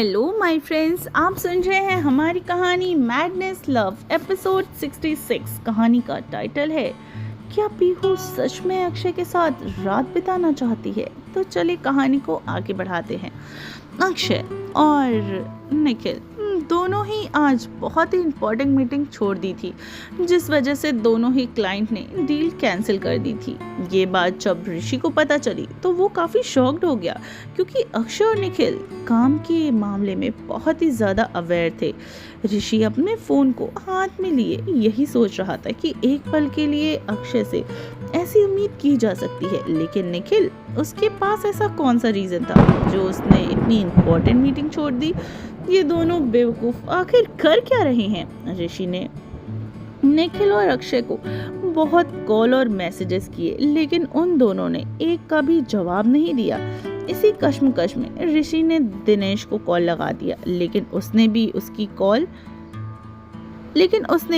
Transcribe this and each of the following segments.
Hello my friends, आप सुन रहे हैं हमारी कहानी मैडनेस लव एपिसोड 66। कहानी का टाइटल है क्या पीहू सच में अक्षय के साथ रात बिताना चाहती है। तो चलिए कहानी को आगे बढ़ाते हैं। अक्षय और निखिल दोनों ही आज बहुत ही इम्पोर्टेंट मीटिंग छोड़ दी थी, जिस वजह से दोनों ही क्लाइंट ने डील कैंसिल कर दी थी। ये बात जब ऋषि को पता चली तो वो काफ़ी शॉक्ड हो गया, क्योंकि अक्षय और निखिल काम के मामले में बहुत ही ज़्यादा अवेयर थे। ऋषि अपने फ़ोन को हाथ में लिए यही सोच रहा था कि एक पल के लिए अक्षय से ऐसी उम्मीद की जा सकती है, लेकिन निखिल, उसके पास ऐसा कौन सा रीज़न था जो उसने इतनी इम्पोर्टेंट मीटिंग छोड़ दी। ये दोनों बेवकूफ़ आखिर कर क्या रहे हैं। ऋषि ने निखिल और अक्षय को बहुत कॉल और मैसेजेस किए, लेकिन उन दोनों ने एक का भी जवाब नहीं दिया। इसी कश्मकश में ऋषि ने दिनेश को कॉल लगा दिया, लेकिन उसने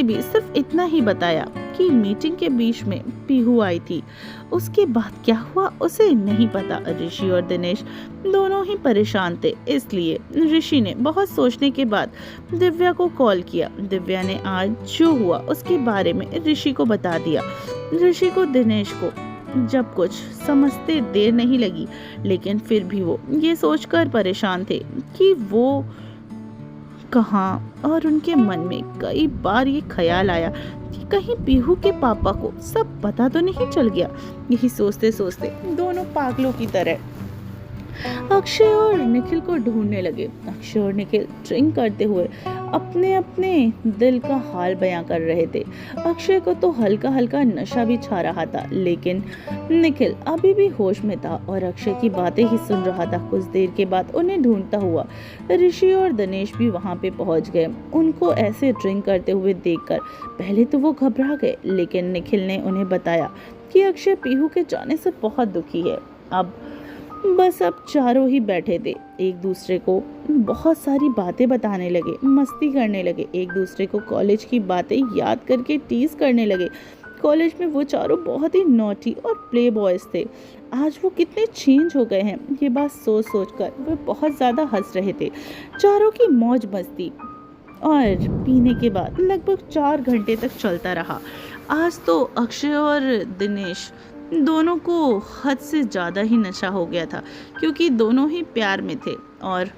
भी सिर्फ इतना ही बताया कि मीटिंग के बीच में पीहू आई थी। उसके बाद क्या हुआ उसे नहीं पता। ऋषि और दिनेश दोनों ही परेशान थे, इसलिए ऋषि ने बहुत सोचने के बाद दिव्या को कॉल किया। दिव्या ने आज जो हुआ उसके बारे में ऋषि को बता दिया। ऋषि को दिनेश को जब कुछ समझते देर नहीं लगी, लेकिन फिर भी वो ये सोचकर परेशान थे कि वो कहाँ, और उनके मन में कई बार ये ख्याल आया कि कहीं पीहू के पापा को सब पता तो नहीं चल गया। यही सोचते सोचते दोनों पागलों की तरह अक्षय और निखिल को ढूंढने लगे। अक्षय और निखिल ड्रिंक करते हुए अपने अपने दिल का हाल बयां कर रहे थे। अक्षय को तो हल्का हल्का नशा भी छा रहा था, लेकिन निखिल अभी भी होश में था और अक्षय की बातें ही सुन रहा था। कुछ देर के बाद उन्हें ढूंढता हुआ ऋषि और दिनेश भी वहां पे पहुंच गए। उनको ऐसे ड्रिंक करते हुए देखकर पहले तो वो घबरा गए, लेकिन निखिल ने उन्हें बताया कि अक्षय पीहू के जाने से बहुत दुखी है। अब चारों ही बैठे थे, एक दूसरे को बहुत सारी बातें बताने लगे, मस्ती करने लगे, एक दूसरे को कॉलेज की बातें याद करके टीज करने लगे। कॉलेज में वो चारों बहुत ही नॉटी और प्ले बॉयज थे। आज वो कितने चेंज हो गए हैं, ये बात सोच सोच कर वे बहुत ज़्यादा हंस रहे थे। चारों की मौज मस्ती और पीने के बाद लगभग 4 घंटे तक चलता रहा। आज तो अक्षय और दिनेश दोनों को हद से ज़्यादा ही नशा हो गया था, क्योंकि दोनों ही प्यार में थे और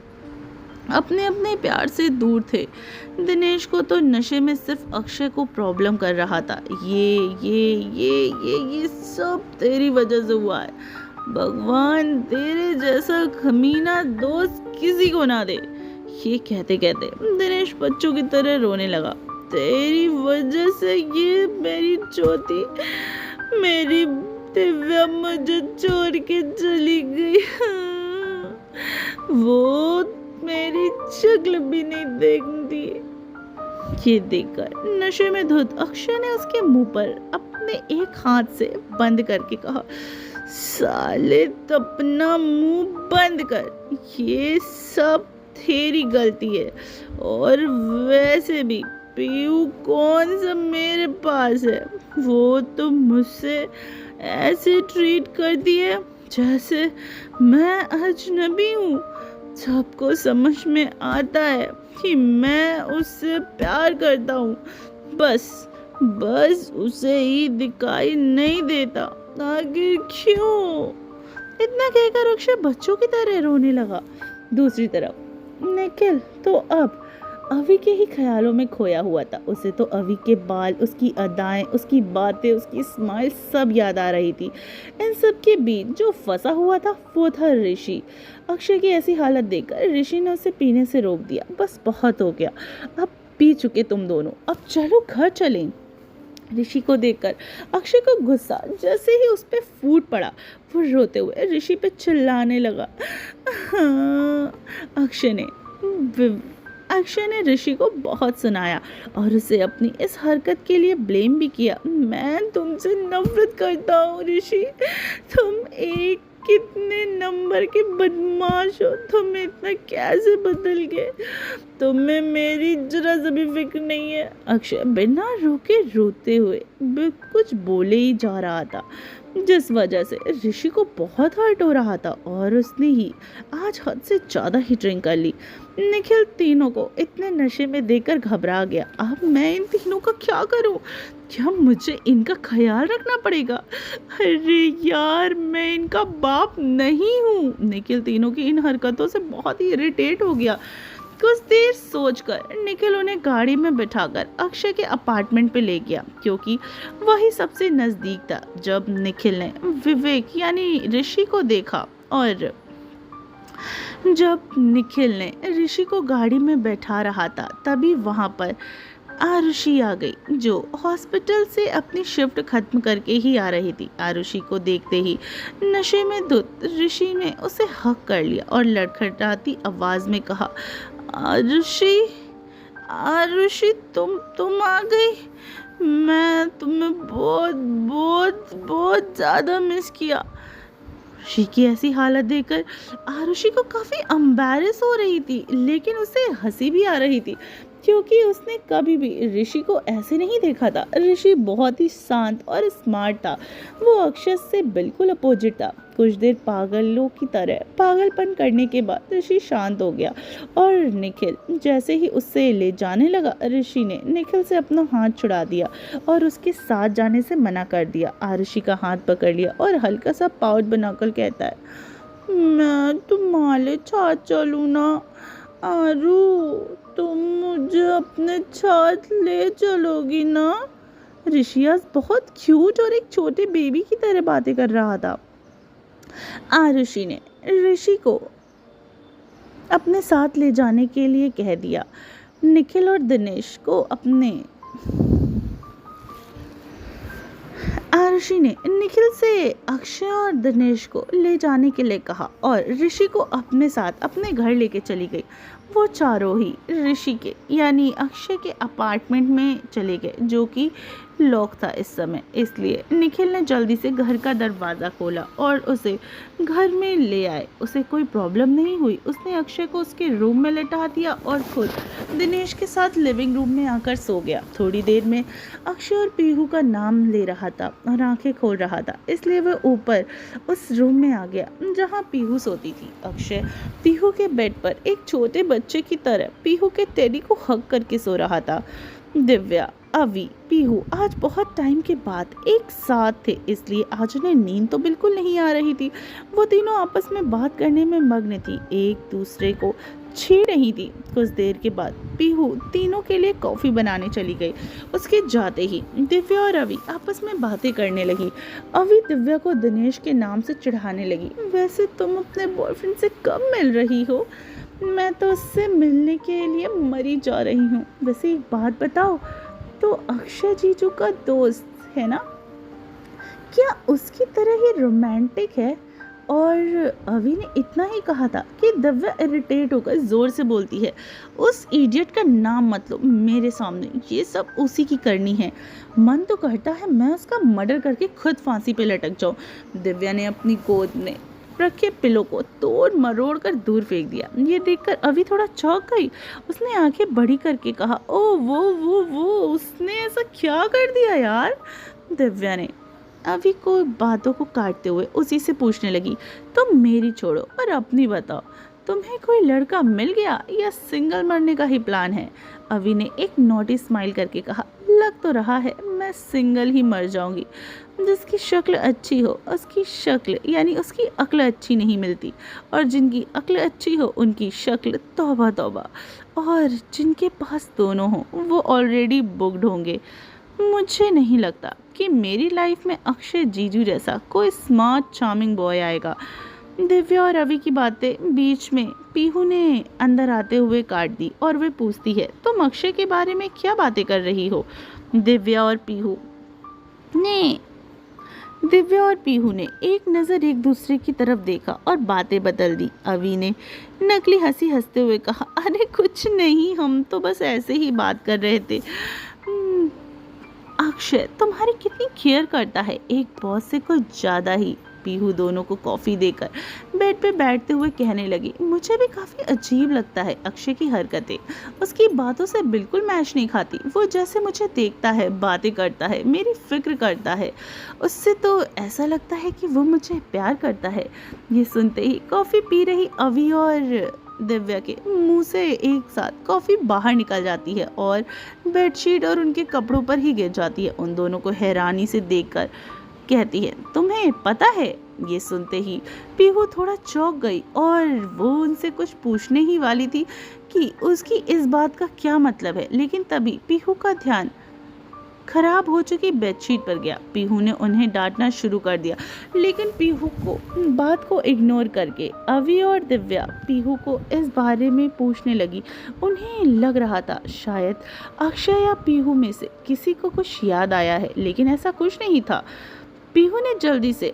अपने अपने प्यार से दूर थे। दिनेश को तो नशे में सिर्फ अक्षय को प्रॉब्लम कर रहा था। ये सब तेरी वजह से हुआ है। भगवान तेरे जैसा कमीना दोस्त किसी को ना दे। ये कहते कहते दिनेश बच्चों की तरह रोने लगा। तेरी वजह से ये मेरी चौथी, मेरी दिव्या मुझे छोड़ के चली गई। वो मेरी शक्ल भी नहीं देखती। ये देखकर नशे में धुत अक्षय ने उसके मुंह पर अपने एक हाथ से बंद करके कहा, साले अपना मुंह बंद कर, ये सब तेरी गलती है। और वैसे भी पीयू कौन सा मेरे पास है, वो तो मुझसे ऐसे ट्रीट करती है जैसे मैं अजनबी हूँ। सबको समझ में आता है कि मैं उससे प्यार करता हूँ, बस उसे ही दिखाई नहीं देता। आखिर क्यों? इतना कहकर अक्षय बच्चों की तरह रोने लगा। दूसरी तरफ निखिल तो अब अभी के ही ख्यालों में खोया हुआ था। उसे तो अभी के बाल, उसकी अदाएं, उसकी बातें, उसकी स्माइल सब याद आ रही थी। इन सब के बीच जो फंसा हुआ था वो था ऋषि। अक्षय की ऐसी हालत देखकर ऋषि ने उसे पीने से रोक दिया। बस बहुत हो गया, अब पी चुके तुम दोनों, अब चलो घर चलें। ऋषि को देखकर अक्षय को गुस्सा जैसे ही उस पे फूट पड़ा। वो रोते हुए ऋषि पे चिल्लाने लगा। अक्षय ने ऋषि को बहुत सुनाया और उसे अपनी इस हरकत के लिए ब्लेम भी किया। मैं तुमसे नफरत करता हूँ ऋषि, तुम एक कितने नंबर के बदमाश हो, तुम इतना कैसे बदल गए, तुम्हें मेरी जरा सा भी फिक्र नहीं है। अक्षय बिना रोके रोते हुए कुछ बोले ही जा रहा था। जिस वजह से ऋषि को बहुत हर्ट हो रहा था और उसने ही आज हद से ज़्यादा ही ड्रिंक कर ली। निखिल तीनों को इतने नशे में देखकर घबरा गया। अब मैं इन तीनों का क्या करूं? क्या मुझे इनका ख्याल रखना पड़ेगा? अरे यार, मैं इनका बाप नहीं हूँ। निखिल तीनों की इन हरकतों से बहुत ही इरिटेट हो गया। कुछ देर सोचकर निखिल उन्हें गाड़ी में बिठाकर अक्षय के अपार्टमेंट पे ले गया, क्योंकि वही सबसे नजदीक था। जब निखिल ने विवेक यानी ऋषि को देखा और जब निखिल ने ऋषि को गाड़ी में बैठा रहा था, तभी वहां पर आरुषि आ गई, जो हॉस्पिटल से अपनी शिफ्ट खत्म करके ही आ रही थी। आरुषि को देखते ही नशे में धुत ऋषि ने उसे हक कर लिया और लड़खड़ाती आवाज में कहा, आरुषि, आरुषि, तुम आ गई। मैं तुम्हें बहुत बहुत बहुत ज़्यादा मिस किया। ऋषि की ऐसी हालत देखकर आरुषि को काफ़ी एम्बैरेस हो रही थी, लेकिन उसे हंसी भी आ रही थी, क्योंकि उसने कभी भी ऋषि को ऐसे नहीं देखा था। ऋषि बहुत ही शांत और स्मार्ट था। वो अक्षय से बिल्कुल अपोजिट था। कुछ देर पागलों की तरह पागलपन करने के बाद ऋषि शांत हो गया और निखिल जैसे ही उससे ले जाने लगा, ऋषि ने निखिल से अपना हाथ छुड़ा दिया और उसके साथ जाने से मना कर दिया। आरुषि का हाथ पकड़ लिया और हल्का सा पाउच बनाकर कहता है, मैं तुम्हारे साथ चलूँ ना? आरू, तुम मुझे अपने साथ ले चलोगी ना? ऋषि आज बहुत क्यूट और एक छोटे बेबी की तरह बातें कर रहा था। आरुषि ने ऋषि को अपने साथ ले जाने के लिए कह दिया। निखिल और दिनेश को आरुषि ने निखिल से अक्षय और दिनेश को ले जाने के लिए कहा और ऋषि को अपने साथ अपने घर लेके चली गई। वो चारों ही ऋषि के यानी अक्षय के अपार्टमेंट में चले गए, जो कि लॉक था इस समय। इसलिए निखिल ने जल्दी से घर का दरवाज़ा खोला और उसे घर में ले आए। उसे कोई प्रॉब्लम नहीं हुई। उसने अक्षय को उसके रूम में लेटा दिया और खुद दिनेश के साथ लिविंग रूम में आकर सो गया। थोड़ी देर में अक्षय और पीहू का नाम ले रहा था और आंखें खोल रहा था, इसलिए वह ऊपर उस रूम में आ गया जहाँ पीहू सोती थी। अक्षय पीहू के बेड पर एक छोटे बच्चे की तरह पीहू के टेडी को हग करके सो रहा था। दिव्या, अवी, पीहू आज बहुत टाइम के बाद एक साथ थे, इसलिए आज उन्हें नींद तो बिल्कुल नहीं आ रही थी। वो तीनों आपस में बात करने में मग्न थी, एक दूसरे को छेड़ रही थी। कुछ देर के बाद पीहू तीनों के लिए कॉफ़ी बनाने चली गई। उसके जाते ही दिव्या और अवी आपस में बातें करने लगी। अवी दिव्या को दिनेश के नाम से चिढ़ाने लगी। वैसे तुम अपने बॉयफ्रेंड से कब मिल रही हो? मैं तो उससे मिलने के लिए मरी जा रही हूँ। वैसे एक बात बताओ, तो अक्षय जीजू का दोस्त है ना? क्या उसकी तरह ही रोमांटिक है? और अवी ने इतना ही कहा था कि दिव्या इरिटेट होकर जोर से बोलती है, उस इडियट का नाम मत लो मेरे सामने, ये सब उसी की करनी है। मन तो करता है मैं उसका मर्डर करके खुद फांसी पे लटक जाऊं। दिव्या ने अपनी गोद में रखे पिलो को तोड़ मरोड़ कर दूर फेंक दिया। ये देखकर अभी थोड़ा चौंक गई। उसने आंखें बड़ी करके कहा, ओ वो उसने ऐसा क्या कर दिया यार? दिव्या ने अभी को बातों को काटते हुए उसी से पूछने लगी, तुम मेरी छोड़ो और अपनी बताओ, तुम्हें कोई लड़का मिल गया या सिंगल मरने का ही प्लान है? अभी ने एक नोटी स्माइल करके कहा, लग तो रहा है मैं सिंगल ही मर जाऊंगी। जिसकी शक्ल अच्छी हो उसकी शक्ल यानी उसकी अक्ल अच्छी नहीं मिलती, और जिनकी अक्ल अच्छी हो उनकी शक्ल तौबा तौबा, और जिनके पास दोनों हो वो ऑलरेडी बुक्ड होंगे। मुझे नहीं लगता कि मेरी लाइफ में अक्षय जीजू जैसा कोई स्मार्ट चार्मिंग बॉय आएगा। दिव्या और रवि की बातें बीच में पीहू ने अंदर आते हुए काट दी और वे पूछती है, तुम अक्षय के बारे में क्या बातें कर रही हो? दिव्या और पीहू ने एक नज़र एक दूसरे की तरफ देखा और बातें बदल दी। अवी ने नकली हंसी हंसते हुए कहा, अरे कुछ नहीं, हम तो बस ऐसे ही बात कर रहे थे। अक्षय तुम्हारी कितनी केयर करता है, एक बॉस से कुछ ज़्यादा ही। पीहू दोनों को कॉफ़ी देकर बेड पे बैठते हुए कहने लगी, मुझे भी काफ़ी अजीब लगता है अक्षय की हरकतें। उसकी बातों से बिल्कुल मैच नहीं खाती। वो जैसे मुझे देखता है, बातें करता है, मेरी फिक्र करता है। उससे तो ऐसा लगता है कि वो मुझे प्यार करता है। ये सुनते ही कॉफ़ी पी रही अभी और दिव्या के मुंह से एक साथ कॉफ़ी बाहर निकल जाती है और बेडशीट और उनके कपड़ों पर ही गिर जाती है। उन दोनों को हैरानी से देखकर कहती है, तुम्हें पता है? ये सुनते ही पीहू थोड़ा चौंक गई और वो उनसे कुछ पूछने ही वाली थी कि उसकी इस बात का क्या मतलब है, लेकिन तभी पीहू का ध्यान खराब हो चुकी बेडशीट पर गया। पीहू ने उन्हें डांटना शुरू कर दिया, लेकिन पीहू को बात को इग्नोर करके अवी और दिव्या पीहू को इस बारे में पूछने लगी। उन्हें लग रहा था शायद अक्षय या पीहू में से किसी को कुछ याद आया है, लेकिन ऐसा कुछ नहीं था। पीहू ने जल्दी से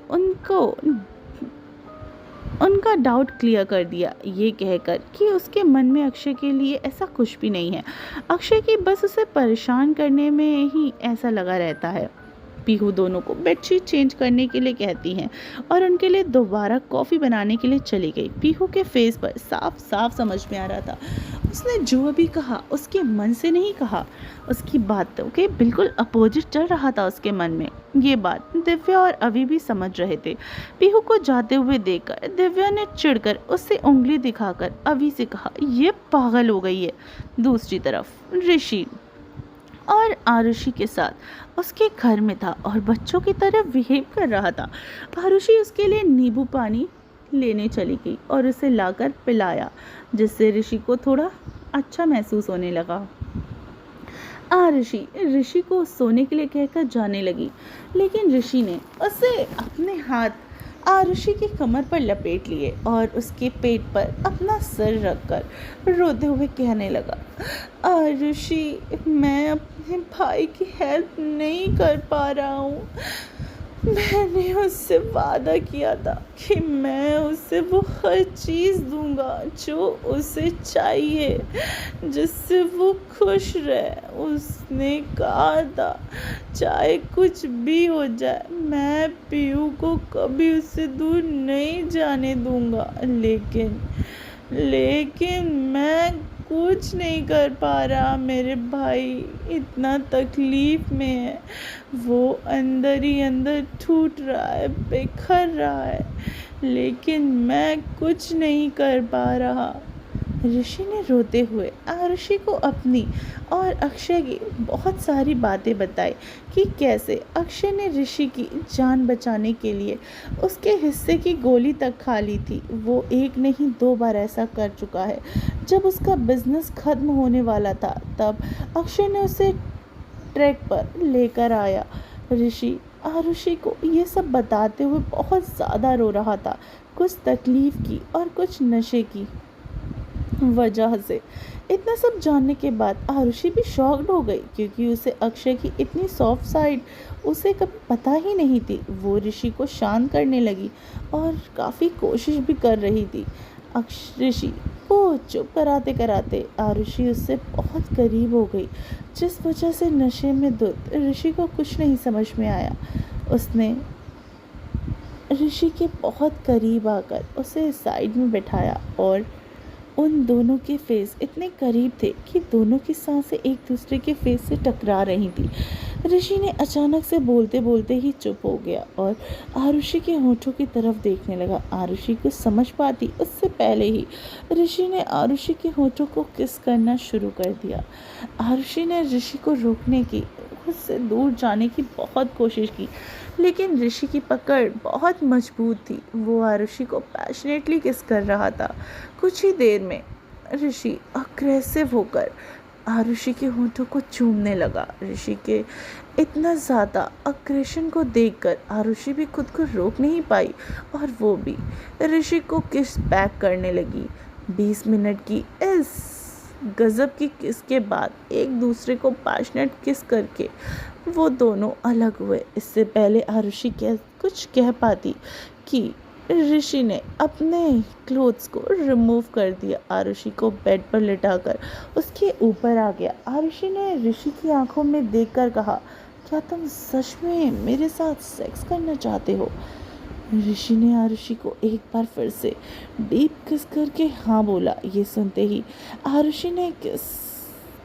उनका डाउट क्लियर कर दिया, ये कहकर कि उसके मन में अक्षय के लिए ऐसा कुछ भी नहीं है। अक्षय की बस उसे परेशान करने में ही ऐसा लगा रहता है। पीहू दोनों को बेडशीट चेंज करने के लिए कहती हैं और उनके लिए दोबारा कॉफ़ी बनाने के लिए चली गई। पीहू के फेस पर साफ साफ समझ में आ रहा था, उसने जो भी कहा उसके मन से नहीं कहा। उसकी बातों के बिल्कुल अपोजिट चल रहा था उसके मन में। ये बात दिव्या और अभी भी समझ रहे थे। पीहू को जाते हुए देखकर दिव्या ने चिढ़कर उससे उंगली दिखाकर अभी से कहा, ये पागल हो गई है। दूसरी तरफ ऋषि और आरुषि के साथ उसके घर में था और बच्चों की तरह बिहेव कर रहा था। आरुषि उसके लिए नींबू पानी लेने चली गई और उसे लाकर पिलाया, जिससे ऋषि को थोड़ा अच्छा महसूस होने लगा। आरुषि ऋषि को सोने के लिए कहकर जाने लगी, लेकिन ऋषि ने उसे अपने हाथ आरुषि की कमर पर लपेट लिए और उसके पेट पर अपना सर रखकर रोते हुए कहने लगा, आरुषि, मैं अपने भाई की हेल्प नहीं कर पा रहा हूँ। मैंने उससे वादा किया था कि मैं उसे वो हर चीज़ दूंगा जो उसे चाहिए, जिससे वो खुश रहे। उसने कहा था चाहे कुछ भी हो जाए मैं पीहू को कभी उससे दूर नहीं जाने दूंगा, लेकिन मैं कुछ नहीं कर पा रहा। मेरे भाई इतना तकलीफ में है, वो अंदर ही अंदर टूट रहा है, बिखर रहा है, लेकिन मैं कुछ नहीं कर पा रहा। ऋषि ने रोते हुए आरुषि को अपनी और अक्षय की बहुत सारी बातें बताई कि कैसे अक्षय ने ऋषि की जान बचाने के लिए उसके हिस्से की गोली तक खा ली थी। वो एक नहीं 2 बार ऐसा कर चुका है। जब उसका बिजनेस खत्म होने वाला था तब अक्षय ने उसे ट्रैक पर लेकर आया। ऋषि आरुषि को ये सब बताते हुए बहुत ज़्यादा रो रहा था, कुछ तकलीफ की और कुछ नशे की वजह से। इतना सब जानने के बाद आरुषि भी शॉक्ड हो गई, क्योंकि उसे अक्षय की इतनी सॉफ्ट साइड उसे कभी पता ही नहीं थी। वो ऋषि को शांत करने लगी और काफ़ी कोशिश भी कर रही थी। ऋषि को चुप कराते कराते आरुषि उससे बहुत करीब हो गई, जिस वजह से नशे में धुत ऋषि को कुछ नहीं समझ में आया। उसने ऋषि के बहुत करीब आकर उसे साइड में बैठाया और उन दोनों के फेस इतने करीब थे कि दोनों की सांसें एक दूसरे के फेस से टकरा रही थी। ऋषि ने अचानक से बोलते बोलते ही चुप हो गया और आरुषि के होठों की तरफ देखने लगा। आरुषि कुछ समझ पाती उससे पहले ही ऋषि ने आरुषि के होठों को किस करना शुरू कर दिया। आरुषि ने ऋषि को रोकने की, उससे दूर जाने की बहुत कोशिश की, लेकिन ऋषि की पकड़ बहुत मजबूत थी। वो आरुषि को पैशनेटली किस कर रहा था। कुछ ही देर में ऋषि अग्रेसिव होकर आरुषि के होठों को चूमने लगा। ऋषि के इतना ज़्यादा अग्रेशन को देखकर आरुषि भी खुद को रोक नहीं पाई और वो भी ऋषि को किस बैक करने लगी। 20 मिनट की इस गजब की किस के बाद एक दूसरे को पैशनेट किस करके वो दोनों अलग हुए। इससे पहले आरुषि कुछ कह पाती कि ऋषि ने अपने क्लोथ्स को रिमूव कर दिया। आरुषि को बेड पर लिटाकर उसके ऊपर आ गया। आरुषि ने ऋषि की आंखों में देखकर कहा, क्या तुम सच में मेरे साथ सेक्स करना चाहते हो? ऋषि ने आरुषि को एक बार फिर से डीप किस करके हाँ बोला। ये सुनते ही आरुषि ने किस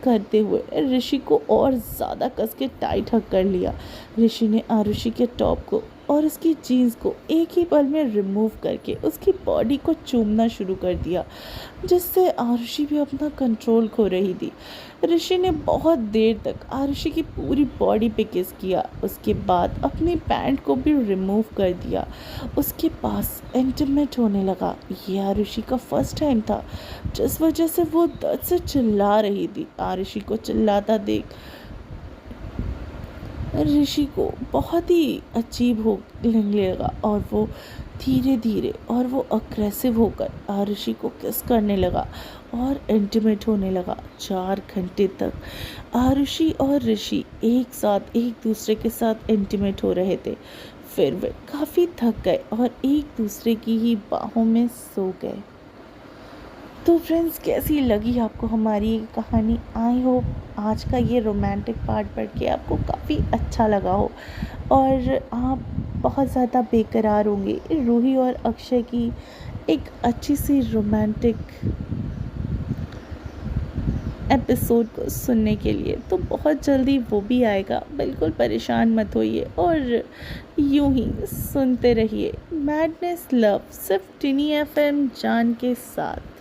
करते हुए ऋषि को और ज़्यादा कस के टाइट हक कर लिया। ऋषि ने आरुषि के टॉप को और उसकी जीन्स को एक ही पल में रिमूव करके उसकी बॉडी को चूमना शुरू कर दिया, जिससे आरुषि भी अपना कंट्रोल खो रही थी। ऋषि ने बहुत देर तक आरुषि की पूरी बॉडी पे किस किया, उसके बाद अपनी पैंट को भी रिमूव कर दिया, उसके पास इंटीमेट होने लगा। ये आरुषि का फर्स्ट टाइम था, जिस वजह से वो दर्द से चिल्ला रही थी। आरुषि को चिल्लाता देख ऋषि को बहुत ही अजीब हो लगने लगा और वो धीरे धीरे और वो अग्रेसिव होकर आरुषि को किस करने लगा और इंटीमेट होने लगा। 4 घंटे तक आरुषि और ऋषि एक साथ एक दूसरे के साथ इंटीमेट हो रहे थे। फिर वे काफ़ी थक गए और एक दूसरे की ही बाहों में सो गए। तो फ्रेंड्स, कैसी लगी आपको हमारी ये कहानी? आई होप आज का ये रोमांटिक पार्ट पढ़ के आपको काफ़ी अच्छा लगा हो और आप बहुत ज़्यादा बेकरार होंगे रूही और अक्षय की एक अच्छी सी रोमांटिक एपिसोड को सुनने के लिए। तो बहुत जल्दी वो भी आएगा, बिल्कुल परेशान मत होइए और यूं ही सुनते रहिए मैडनेस लव सिर्फ टिनी एफएम जान के साथ।